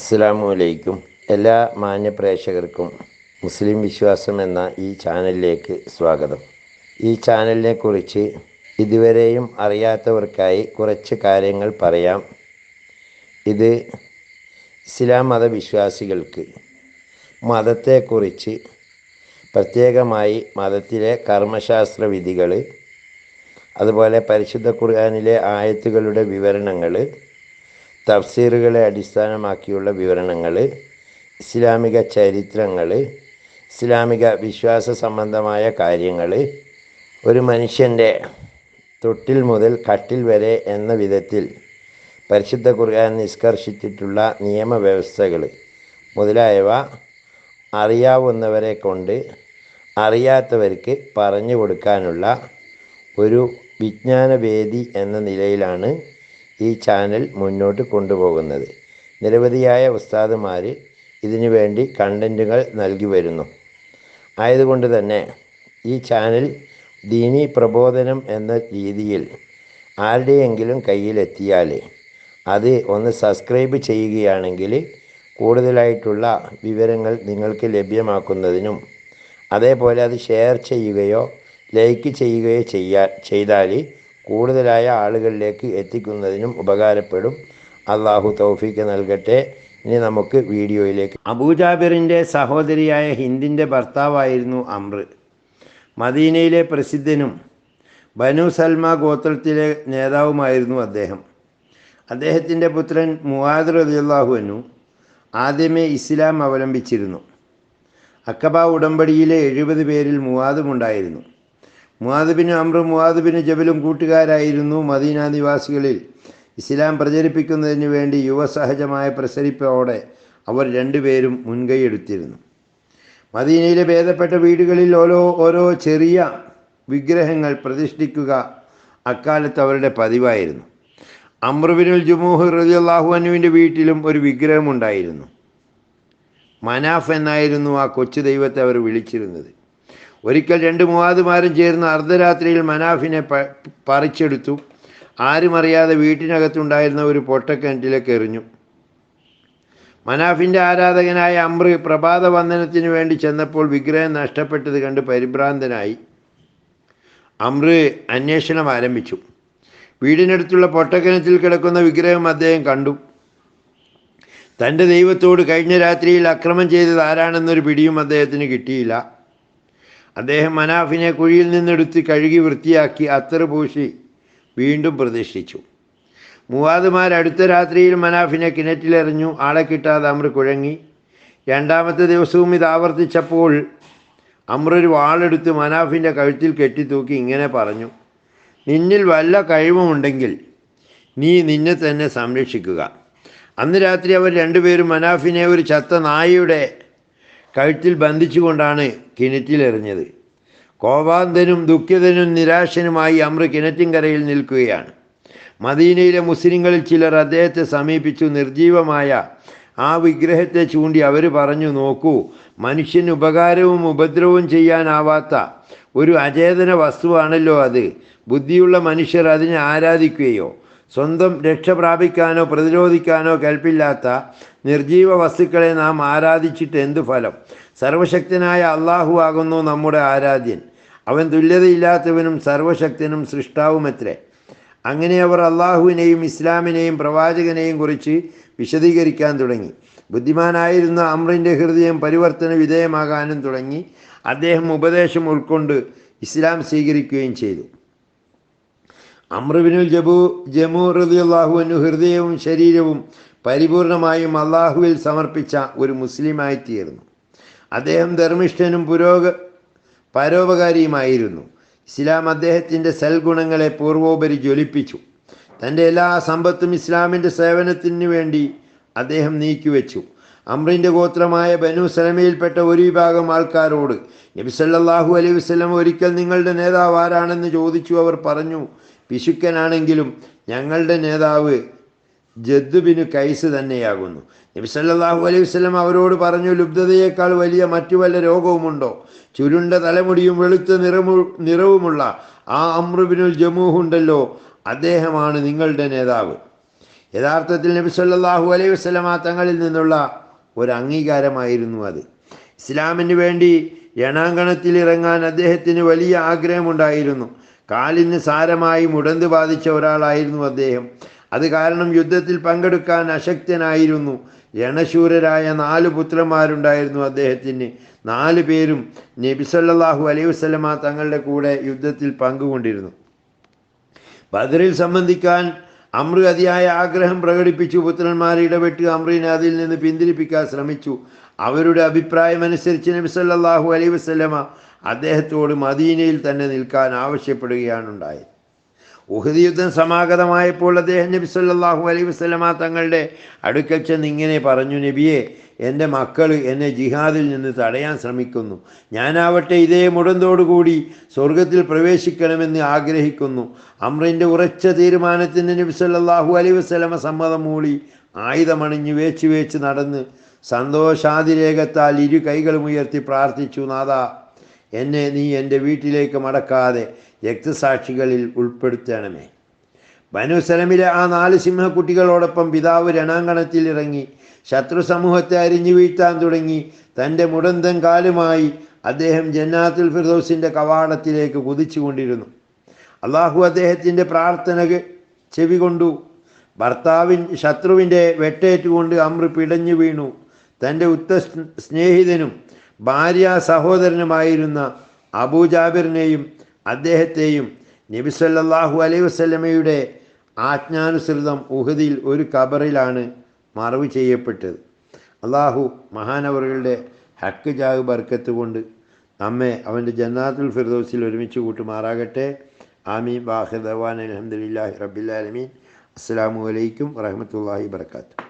അസ്സലാമു അലൈക്കും. എല്ലാ മാന്യ പ്രേക്ഷകർക്കും മുസ്ലിം വിശ്വാസം എന്ന ഈ ചാനലിലേക്ക് സ്വാഗതം. ഈ ചാനലിനെ കുറിച്ച് ഇതുവരെയും അറിയാത്തവർക്കായി കുറച്ച് കാര്യങ്ങൾ പറയാം. ഇത് ഇസ്ലാം മതവിശ്വാസികൾക്ക് മതത്തെക്കുറിച്ച് പ്രത്യേകമായി മതത്തിലെ കർമ്മശാസ്ത്ര വിധികൾ, അതുപോലെ പരിശുദ്ധ ഖുർആനിലെ ആയത്തുകളുടെ വിവരണങ്ങൾ, തഫ്സീറുകളെ അടിസ്ഥാനമാക്കിയുള്ള വിവരണങ്ങൾ, ഇസ്ലാമിക ചരിത്രങ്ങൾ, ഇസ്ലാമിക വിശ്വാസ സംബന്ധമായ കാര്യങ്ങൾ, ഒരു മനുഷ്യൻ്റെ തൊട്ടിൽ മുതൽ കട്ടിൽ വരെ എന്ന വിധത്തിൽ പരിശുദ്ധ ഖുർആൻ നിഷ്കർഷിച്ചിട്ടുള്ള നിയമവ്യവസ്ഥകൾ മുതലായവ അറിയാവുന്നവരെ കൊണ്ട് അറിയാത്തവർക്ക് പറഞ്ഞു കൊടുക്കാനുള്ള ഒരു വിജ്ഞാനവേദി എന്ന നിലയിലാണ് ഈ ചാനൽ മുന്നോട്ട് കൊണ്ടുപോകുന്നത്. നിരവധിയായ ഉസ്താദുമാർ ഇതിനു വേണ്ടി കണ്ടൻറ്റുകൾ നൽകി വരുന്നു. ആയതുകൊണ്ട് തന്നെ ഈ ചാനൽ ദീനി പ്രബോധനം എന്ന രീതിയിൽ ആരുടെയെങ്കിലും കയ്യിലെത്തിയാൽ അത് ഒന്ന് സബ്സ്ക്രൈബ് ചെയ്യുകയാണെങ്കിൽ കൂടുതലായിട്ടുള്ള വിവരങ്ങൾ നിങ്ങൾക്ക് ലഭ്യമാക്കുന്നതിനും, അതേപോലെ അത് ഷെയർ ചെയ്യുകയോ ലൈക്ക് ചെയ്യുകയോ ചെയ്താൽ കൂടുതലായ ആളുകളിലേക്ക് എത്തിക്കുന്നതിനും ഉപകാരപ്പെടും. അള്ളാഹു തൗഫീക്ക് നൽകട്ടെ. ഇനി നമുക്ക് വീഡിയോയിലേക്ക്. അബൂജാബിറിൻ്റെ സഹോദരിയായ ഹിന്ദിൻ്റെ ഭർത്താവായിരുന്നു അംർ. മദീനയിലെ പ്രസിദ്ധനും ബനു സൽമ ഗോത്രത്തിലെ നേതാവുമായിരുന്നു അദ്ദേഹം. അദ്ദേഹത്തിൻ്റെ പുത്രൻ മുആദ് റളിയല്ലാഹു അൻഹു ആദ്യമേ ഇസ്ലാം അവലംബിച്ചിരുന്നു. അഖബ ഉടമ്പടിയിലെ 70 പേരിൽ മുആദും ഉണ്ടായിരുന്നു. Muadh bin Amr, Muadh bin ജബലും കൂട്ടുകാരായിരുന്നു. മദീന നിവാസികളിൽ ഇസ്ലാം പ്രചരിപ്പിക്കുന്നതിന് വേണ്ടി യുവസഹജമായ പ്രസരിപ്പോടെ അവർ രണ്ടുപേരും മുൻകൈയെടുത്തിരുന്നു. മദീനയിലെ ഭേദപ്പെട്ട വീടുകളിൽ ഓരോ ചെറിയ വിഗ്രഹങ്ങൾ പ്രതിഷ്ഠിക്കുക അക്കാലത്ത് അവരുടെ പതിവായിരുന്നു. അംർ ബിനുൽ ജുമൂഹ് റളിയല്ലാഹു അൻഹുവിൻ്റെ വീട്ടിലും ഒരു വിഗ്രഹമുണ്ടായിരുന്നു. മനാഫ് എന്നായിരുന്നു ആ കൊച്ചു ദൈവത്തെ അവർ വിളിച്ചിരുന്നത്. ഒരിക്കൽ 2 മുആദുമാരും ചേർന്ന് അർദ്ധരാത്രിയിൽ മനാഫിനെ പറിച്ചെടുത്തു. ആരും അറിയാതെ വീട്ടിനകത്തുണ്ടായിരുന്ന ഒരു പൊട്ടക്കിണറ്റിലേക്ക് എറിഞ്ഞു. മനാഫിൻ്റെ ആരാധകനായ അംർ പ്രഭാത വന്ദനത്തിന് വേണ്ടി ചെന്നപ്പോൾ വിഗ്രഹം നഷ്ടപ്പെട്ടത് കണ്ട് പരിഭ്രാന്തനായി. അംർ അന്വേഷണം ആരംഭിച്ചു. വീടിനടുത്തുള്ള പൊട്ടക്കിണറ്റിൽ കിടക്കുന്ന വിഗ്രഹം അദ്ദേഹം കണ്ടു. തൻ്റെ ദൈവത്തോട് കഴിഞ്ഞ രാത്രിയിൽ അക്രമം ചെയ്തത് ആരാണെന്നൊരു പിടിയും അദ്ദേഹത്തിന് കിട്ടിയില്ല. അദ്ദേഹം മനാഫിനെ കുഴിയിൽ നിന്നെടുത്ത് കഴുകി വൃത്തിയാക്കി അത്തറ് പൂശി വീണ്ടും പ്രതിഷ്ഠിച്ചു. മുആദുമാർ അടുത്ത രാത്രിയിൽ മനാഫിനെ കിണറ്റിലെറിഞ്ഞു. ആളെ കിട്ടാതെ അംർ കുഴങ്ങി. 2ാമത്തെ ദിവസവും ഇത് ആവർത്തിച്ചപ്പോൾ അംർ ഒരു വാളെടുത്ത് മനാഫിൻ്റെ കഴുത്തിൽ കെട്ടിത്തൂക്കി ഇങ്ങനെ പറഞ്ഞു: നിന്നിൽ വല്ല കഴിവുമുണ്ടെങ്കിൽ നീ നിന്നെ തന്നെ സംരക്ഷിക്കുക. അന്ന് രാത്രി അവർ രണ്ടുപേരും മനാഫിനെ ഒരു ചത്ത നായയുടെ കഴുത്തിൽ ബന്ധിച്ചുകൊണ്ടാണ് കിണറ്റിലെറിഞ്ഞത്. കോപാന്തനും ദുഃഖിതനും നിരാശനുമായി അംർ കിണറ്റിൻകരയിൽ നിൽക്കുകയാണ്. മദീനയിലെ മുസ്ലിങ്ങളിൽ ചിലർ അദ്ദേഹത്തെ സമീപിച്ചു. നിർജീവമായ ആ വിഗ്രഹത്തെ ചൂണ്ടി അവർ പറഞ്ഞു: നോക്കൂ, മനുഷ്യന് ഉപകാരവും ഉപദ്രവവും ചെയ്യാനാവാത്ത ഒരു അചേതന വസ്തുവാണല്ലോ അത്. ബുദ്ധിയുള്ള മനുഷ്യർ അതിനെ ആരാധിക്കുകയോ സ്വന്തം രക്ഷ പ്രാപിക്കാനോ പ്രതിരോധിക്കാനോ കൽപ്പില്ലാത്ത നിർജീവ വസ്തുക്കളെ നാം ആരാധിച്ചിട്ട് എന്തു ഫലം? സർവശക്തനായ അള്ളാഹു ആകുന്നു നമ്മുടെ ആരാധ്യൻ. അവൻ തുല്യതയില്ലാത്തവനും സർവശക്തനും സൃഷ്ടാവുമത്രേ. അങ്ങനെ അവർ അള്ളാഹുവിനെയും ഇസ്ലാമിനെയും പ്രവാചകനെയും കുറിച്ച് വിശദീകരിക്കാൻ തുടങ്ങി. ബുദ്ധിമാനായിരുന്ന അംറിൻ്റെ ഹൃദയം പരിവർത്തന വിധേയമാകാനും തുടങ്ങി. അദ്ദേഹം ഉപദേശം ഉൾക്കൊണ്ട് ഇസ്ലാം സ്വീകരിക്കുകയും ചെയ്തു. അംർ ബിനുൽ ജമൂഹ് റളിയല്ലാഹു അൻഹു ഹൃദയവും ശരീരവും പരിപൂർണമായും അള്ളാഹുവിൽ സമർപ്പിച്ച ഒരു മുസ്ലിമായി തീർന്നു. അദ്ദേഹം ധർമ്മിഷ്ഠനും പരോപകാരിയുമായിരുന്നു. ഇസ്ലാം അദ്ദേഹത്തിൻ്റെ സൽഗുണങ്ങളെ പൂർവോപരി ജ്വലിപ്പിച്ചു. തൻ്റെ എല്ലാ സമ്പത്തും ഇസ്ലാമിൻ്റെ സേവനത്തിന് വേണ്ടി അദ്ദേഹം നീക്കിവെച്ചു. അംറിൻ്റെ ഗോത്രമായ ബനു സലമയിൽപ്പെട്ട ഒരു വിഭാഗം ആൾക്കാരോട് നബി സല്ലല്ലാഹു അലൈഹി വസല്ലം ഒരിക്കൽ നിങ്ങളുടെ നേതാവ് ആരാണെന്ന് ചോദിച്ചു. അവർ പറഞ്ഞു: പിശുക്കനാണെങ്കിലും ഞങ്ങളുടെ നേതാവ് ജദ്ദ് ബിനു കൈസ് തന്നെയാകുന്നു. നബി സല്ലല്ലാഹു അലൈഹി വസല്ലം അവരോട് പറഞ്ഞു: ലുബ്ധതയേക്കാൾ വലിയ മറ്റു വല്ല രോഗവുമുണ്ടോ? ചുരുണ്ട തലമുടിയും വെളുത്ത നിറവുമുള്ള ആ അംർ ബിനുൽ ജമൂഹ് ഉണ്ടല്ലോ, അദ്ദേഹമാണ് നിങ്ങളുടെ നേതാവ്. യഥാർത്ഥത്തിൽ നബി സല്ലല്ലാഹു അലൈഹി വസല്ലമ തങ്ങളിൽ നിന്നുള്ള ഒരു അംഗീകാരമായിരുന്നു അത്. ഇസ്ലാമിന് വേണ്ടി രണാങ്കണത്തിൽ ഇറങ്ങാൻ അദ്ദേഹത്തിന് വലിയ ആഗ്രഹമുണ്ടായിരുന്നു. കാലിന് സാരമായി മുടന്ത് ബാധിച്ച ഒരാളായിരുന്നു അദ്ദേഹം. അത് കാരണം യുദ്ധത്തിൽ പങ്കെടുക്കാൻ അശക്തനായിരുന്നു. രണശൂരരായ 4 പുത്രന്മാരുണ്ടായിരുന്നു അദ്ദേഹത്തിന്. 4 പേരും നബി സല്ലല്ലാഹു അലൈഹി വസല്ലമ തങ്ങളുടെ കൂടെ യുദ്ധത്തിൽ പങ്കുകൊണ്ടിരുന്നു. ബദറിൽ സംബന്ധിക്കാൻ അമ്ർ അതിയായ ആഗ്രഹം പ്രകടിപ്പിച്ചു. പുത്രന്മാരെ ഇടപെട്ട് അമ്രിനെ അതിൽ നിന്ന് പിന്തിരിപ്പിക്കാൻ ശ്രമിച്ചു. അവരുടെ അഭിപ്രായമനുസരിച്ച് നബി സല്ലല്ലാഹു അലൈഹി വസല്ലമ അദ്ദേഹത്തോട് മദീനയിൽ തന്നെ നിൽക്കാൻ ആവശ്യപ്പെടുകയാണ് ഉണ്ടായത്. ഉഹദ് യുദ്ധം സമാഗതമായപ്പോൾ അദ്ദേഹം നബി സല്ലല്ലാഹു അലൈഹി വസല്ലമ തങ്ങളുടെ അടുക്കൽ ചെന്ന് ഇങ്ങനെ പറഞ്ഞു: നബിയെ, എൻ്റെ മക്കൾ എന്നെ ജിഹാദിൽ നിന്ന് തടയാൻ ശ്രമിക്കുന്നു. ഞാനാവട്ടെ ഇതേ മുടന്തോടുകൂടി സ്വർഗത്തിൽ പ്രവേശിക്കണമെന്ന് ആഗ്രഹിക്കുന്നു. അമ്രിൻ്റെ ഉറച്ച തീരുമാനത്തിന് നബി സല്ലല്ലാഹു അലൈഹി വസല്ലമ സമ്മതം മൂളി ആയുധമണിഞ്ഞ് വേച്ച് നടന്ന് സന്തോഷാതിരേകത്താൽ 2 കൈകളും ഉയർത്തി പ്രാർത്ഥിച്ചു: നാഥാ, എന്നെ നീ എൻ്റെ വീട്ടിലേക്ക് മടക്കാതെ രക്തസാക്ഷികളിൽ ഉൾപ്പെടുത്തണമേ. ബനു സലമിലെ ആ 4 സിംഹക്കുട്ടികളോടൊപ്പം പിതാവ് രണാങ്കണത്തിൽ ഇറങ്ങി ശത്രു സമൂഹത്തെ അരിഞ്ഞു വീഴ്ത്താൻ തുടങ്ങി. തൻ്റെ മുടന്തൻ കാലുമായി അദ്ദേഹം ജന്നാത്തുൽ ഫിർദൗസിൻ്റെ കവാടത്തിലേക്ക് കുതിച്ചുകൊണ്ടിരുന്നു. അള്ളാഹു അദ്ദേഹത്തിൻ്റെ പ്രാർത്ഥന ചെവികൊണ്ടു. ശത്രുവിൻ്റെ വെട്ടേറ്റുകൊണ്ട് അമ്ർ പിടഞ്ഞു വീണു. തൻ്റെ ഉറ്റ സ്നേഹിതനും ഭാര്യ സഹോദരനുമായിരുന്ന അബൂജാബിറിനെയും അദ്ദേഹത്തെയും നബി സല്ലല്ലാഹു അലൈഹി വസല്ലമയുടെ ആജ്ഞാനുസൃതം ഉഹദിൽ ഒരു ഖബറിലാണ് മറവ് ചെയ്യപ്പെട്ടത്. അള്ളാഹു മഹാനവറുകളുടെ ഹക്ക് ജാഹ് ബർക്കത്ത് കൊണ്ട് നമ്മെ അവൻ്റെ ജന്നാത്തുൽ ഫിർദൗസിൽ ഒരുമിച്ച് കൂട്ടുമാറാകട്ടെ. ആമീൻ. വാഖിർ ദഅ്വാനാ അൽഹംദുലില്ലാഹി റബ്ബിൽ ആലമീൻ. അസ്സലാമു അലൈക്കും വറഹ്മത്തുള്ളാഹി വബറകാതുഹു.